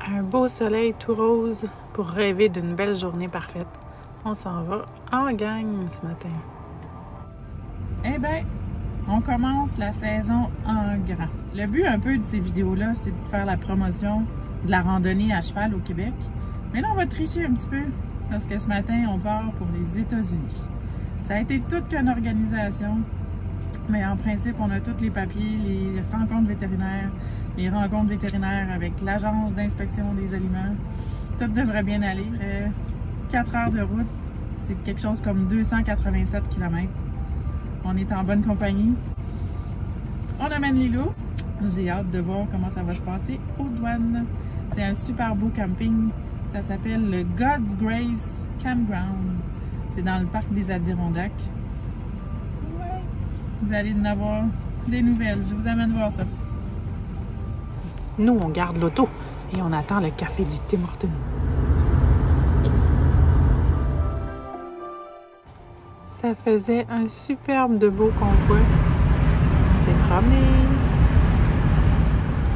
Un beau soleil tout rose pour rêver d'une belle journée parfaite. On s'en va en gang ce matin. Eh bien, on commence la saison en grand. Le but un peu de ces vidéos-là, c'est de faire la promotion de la randonnée à cheval au Québec. Mais là, on va tricher un petit peu parce que ce matin, on part pour les États-Unis. Ça a été toute qu'une organisation, mais en principe, on a tous les papiers, les rencontres vétérinaires, les rencontres vétérinaires avec l'Agence d'inspection des aliments. Tout devrait bien aller. 4 heures de route, c'est quelque chose comme 287 km. On est en bonne compagnie. On amène Lilou. J'ai hâte de voir comment ça va se passer aux douanes. C'est un super beau camping. Ça s'appelle le God's Grace Campground. C'est dans le parc des Adirondacks. Ouais. Vous allez en avoir des nouvelles. Je vous amène voir ça. Nous, on garde l'auto et on attend le café du Tim Hortons. Ça faisait un superbe de beau convoi. On s'est promené.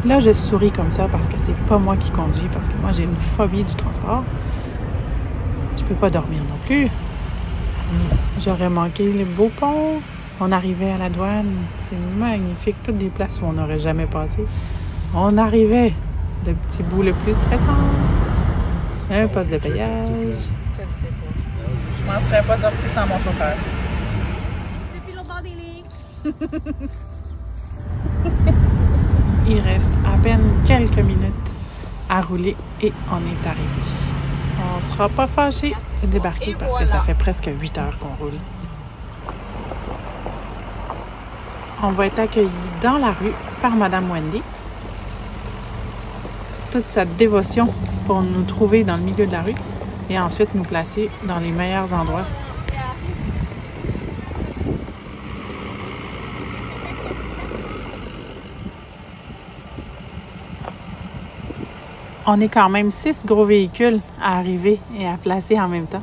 Là, je souris comme ça parce que c'est pas moi qui conduis, parce que moi, j'ai une phobie du transport. Je peux pas dormir non plus. J'aurais manqué le beau pont. On arrivait à la douane. C'est magnifique. Toutes des places où on n'aurait jamais passé. On arrivait. C'est le petit bout le plus stressant. Un poste de payage. Je ne sais pas. Je m'en serais pas sortie sans mon chauffeur. Depuis l'autre bord des lignes. Il reste à peine quelques minutes à rouler et on est arrivé. On ne sera pas fâché de débarquer parce que ça fait presque 8 heures qu'on roule. On va être accueillis dans la rue par Madame Wendy. Toute sa dévotion pour nous trouver dans le milieu de la rue et ensuite nous placer dans les meilleurs endroits. On est quand même 6 gros véhicules à arriver et à placer en même temps.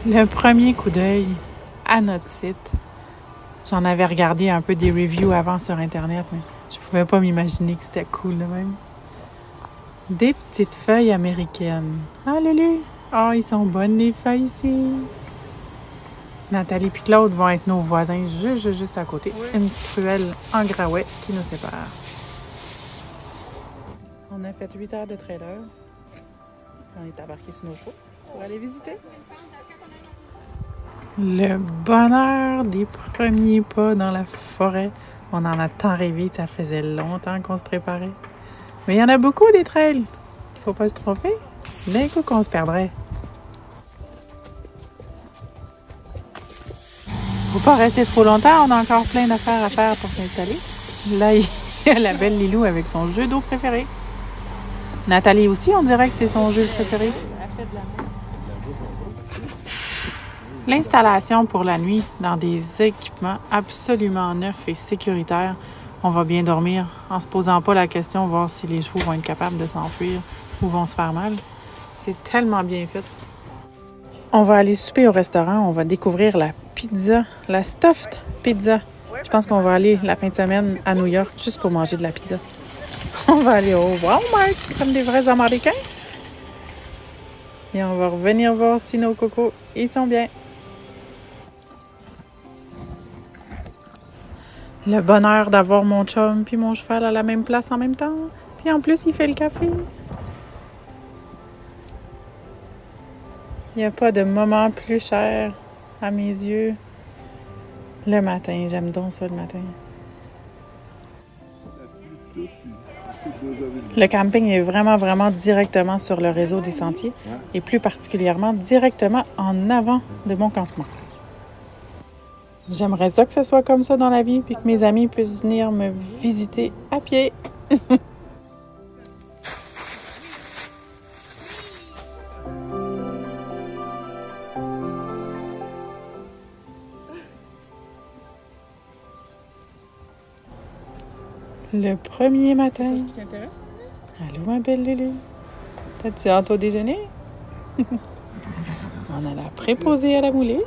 Le premier coup d'œil à notre site, j'en avais regardé un peu des reviews avant sur Internet, mais je pouvais pas m'imaginer que c'était cool de même. Des petites feuilles américaines. Ah, Lulu! Oh, ils sont bonnes les feuilles ici! Nathalie et Claude vont être nos voisins juste à côté. Oui. Une petite ruelle en graouet qui nous sépare. On a fait 8 heures de trailer. On est embarqué sur nos chevaux pour aller visiter. Le bonheur des premiers pas dans la forêt. On en a tant rêvé, ça faisait longtemps qu'on se préparait. Mais il y en a beaucoup des trails. Faut pas se tromper. D'un coup qu'on se perdrait. Faut pas rester trop longtemps, on a encore plein d'affaires à faire pour s'installer. Là, il y a la belle Lilou avec son jeu d'eau préféré. Nathalie aussi, on dirait que c'est son jeu préféré. L'installation pour la nuit dans des équipements absolument neufs et sécuritaires. On va bien dormir en se posant pas la question, voir si les chevaux vont être capables de s'enfuir ou vont se faire mal. C'est tellement bien fait. On va aller souper au restaurant, on va découvrir la pizza, la stuffed pizza. Je pense qu'on va aller la fin de semaine à New York juste pour manger de la pizza. On va aller au Walmart comme des vrais Américains. Et on va revenir voir si nos cocos, ils sont bien. Le bonheur d'avoir mon chum puis mon cheval à la même place en même temps. Puis en plus, il fait le café. Il n'y a pas de moment plus cher à mes yeux. Le matin, j'aime donc ça le matin. Le camping est vraiment directement sur le réseau des sentiers et plus particulièrement directement en avant de mon campement. J'aimerais ça que ce soit comme ça dans la vie puis que mes amis puissent venir me visiter à pied. Le premier matin. Allô, ma belle Lulu. T'as-tu hâte au déjeuner? On a la préposée à la moulée.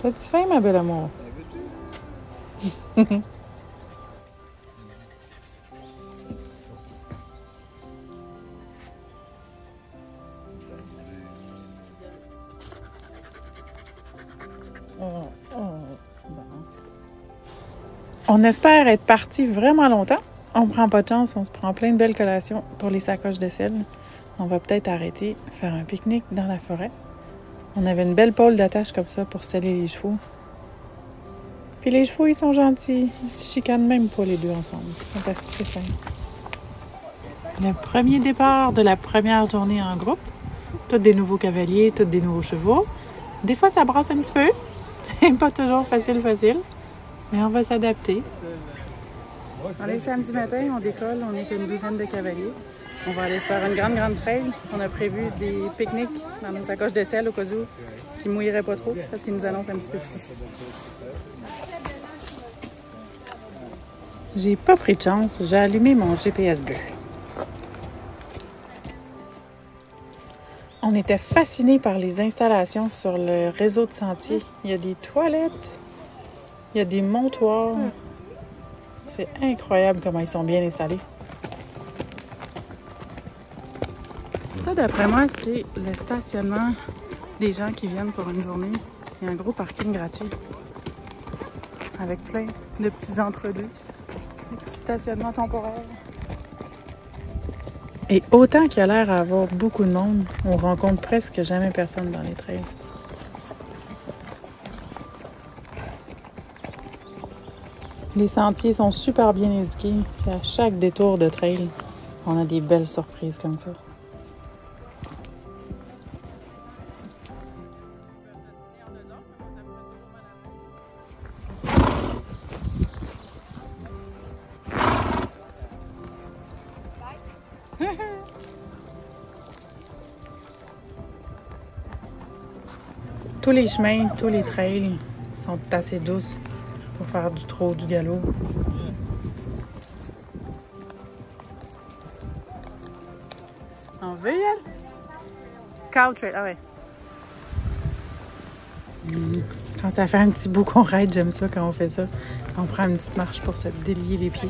T'as-tu faim, ma belle amour? On espère être parti vraiment longtemps. On prend pas de chance, on se prend plein de belles collations pour les sacoches de sel. On va peut-être arrêter, faire un pique-nique dans la forêt. On avait une belle pôle d'attache comme ça pour sceller les chevaux. Puis les chevaux, ils sont gentils. Ils se chicanent même pas les deux ensemble. Ils sont assez fins. Le premier départ de la première journée en groupe. Tous des nouveaux cavaliers, tous des nouveaux chevaux. Des fois, ça brasse un petit peu. C'est pas toujours facile, mais on va s'adapter. On est samedi matin, on décolle, on est une douzaine de cavaliers. On va aller se faire une grande trail. On a prévu des pique-niques dans nos sacoches de sel au cas où qui ne mouilleraient pas trop parce qu'ils nous annoncent un petit peu plus. J'ai pas pris de chance, j'ai allumé mon GPS bleu. On était fascinés par les installations sur le réseau de sentiers. Il y a des toilettes, il y a des montoirs. C'est incroyable comment ils sont bien installés. Ça, d'après moi, c'est le stationnement des gens qui viennent pour une journée. Il y a un gros parking gratuit avec plein de petits entre-deux, des petits stationnements temporaires. Et autant qu'il y a l'air à avoir beaucoup de monde, on rencontre presque jamais personne dans les trails. Les sentiers sont super bien indiqués. Puis à chaque détour de trail, on a des belles surprises comme ça. Tous les chemins, tous les trails sont assez douces pour faire du trot, du galop. On veut y aller? Cow trail, ah ouais. Quand ça fait un petit bout qu'on ride, j'aime ça quand on fait ça. On prend une petite marche pour se délier les pieds.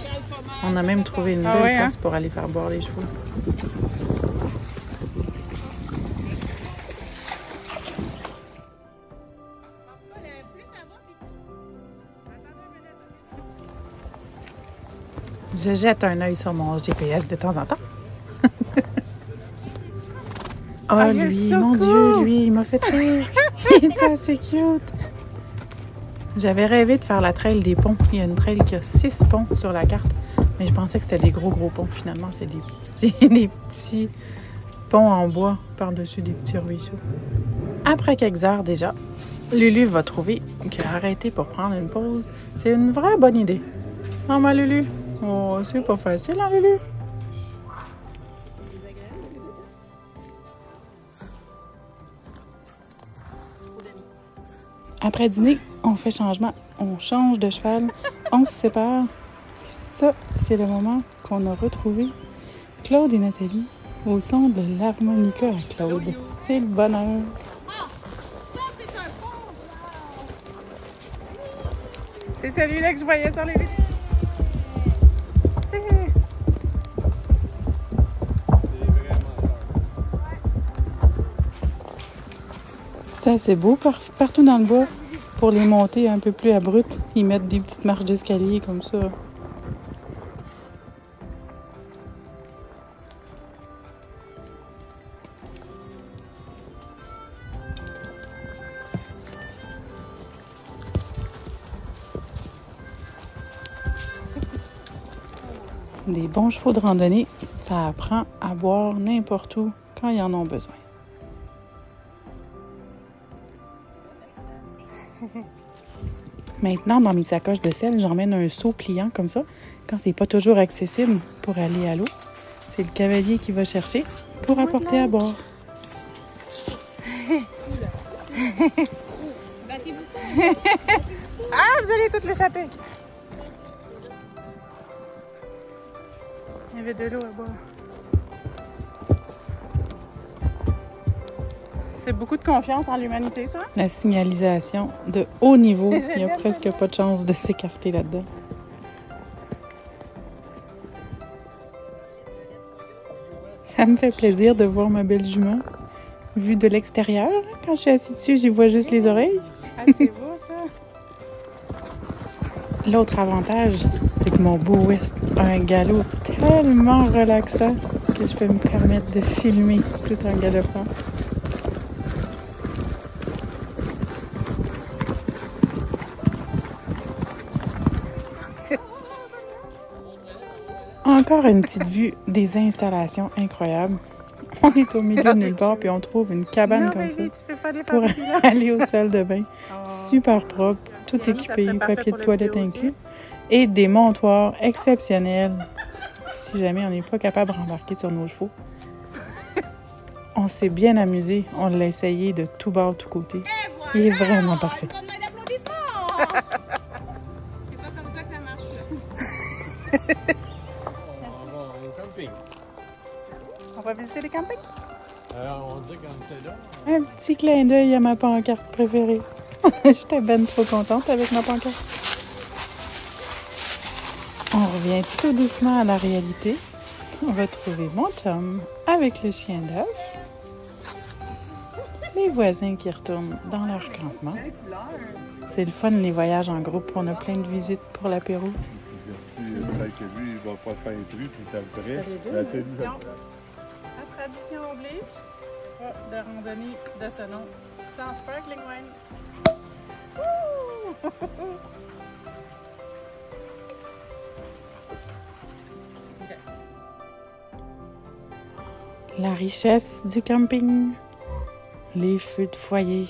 On a même trouvé une belle place pour aller faire boire les chevaux. Je jette un œil sur mon GPS de temps en temps. Oh, lui, mon Dieu, lui, il m'a fait rire. Il était assez cute. J'avais rêvé de faire la trail des ponts. Il y a une trail qui a 6 ponts sur la carte, mais je pensais que c'était des gros ponts. Finalement, c'est des petits ponts en bois par-dessus des petits ruisseaux. Après quelques heures déjà, Lulu va trouver qu'arrêter pour prendre une pause, c'est une vraie bonne idée. Oh, ma Lulu! Oh, c'est pas facile, hein, Lulu? Après dîner, on fait changement. On change de cheval, on se sépare. Puis ça, c'est le moment qu'on a retrouvé Claude et Nathalie au son de l'harmonica à Claude. C'est le bonheur. C'est celui-là que je voyais sur les vidéos. C'est beau partout dans le bois. Pour les montées un peu plus abruptes, ils mettent des petites marches d'escalier comme ça. Des bons chevaux de randonnée, ça apprend à boire n'importe où quand ils en ont besoin. Maintenant, dans mes sacoches de sel, j'emmène un seau pliant comme ça, quand c'est pas toujours accessible pour aller à l'eau. C'est le cavalier qui va chercher pour apporter à boire. Ah, vous allez tout l'échapper! Il y avait de l'eau à boire. C'est beaucoup de confiance en l'humanité, ça? La signalisation de haut niveau. Il n'y a J'aime presque pas de chance de s'écarter là-dedans. Ça me fait plaisir de voir ma belle jument. Vue de l'extérieur, quand je suis assise dessus, j'y vois juste les oreilles. Ah, c'est beau, ça! L'autre avantage, c'est que mon beau West a un galop tellement relaxant que je peux me permettre de filmer tout en galopant. Encore une petite vue des installations incroyables. On est au milieu de nulle part, puis on trouve une cabane comme ça pour aller aux salles de bain. Super propre, tout équipé, papier de toilette inclus, et des montoirs exceptionnels. Si jamais on n'est pas capable de rembarquer sur nos chevaux. On s'est bien amusé, on l'a essayé de tout bord, tout côté. Il est vraiment parfait. C'est pas comme ça que ça marche, là. On va visiter les campings? On dit quand c'était là. Un petit clin d'œil à ma pancarte préférée. J'étais ben trop contente avec ma pancarte. On revient tout doucement à la réalité. On va trouver mon chum avec le chien d'œuf. Les voisins qui retournent dans leur campement. C'est le fun, les voyages en groupe. On a plein de visites pour l'apéro. Peut-être que lui, il va pas faire un truc, puis après. La tradition oblige. Pas de randonnée de ce nom sans sparkling wine. Wouh! La richesse du camping. Les feux de foyer.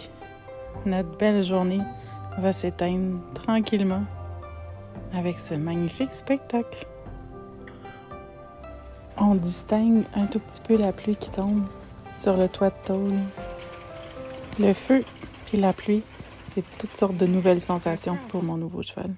Notre belle journée va s'éteindre tranquillement avec ce magnifique spectacle. On distingue un tout petit peu la pluie qui tombe sur le toit de tôle. Le feu puis la pluie, c'est toutes sortes de nouvelles sensations pour mon nouveau cheval.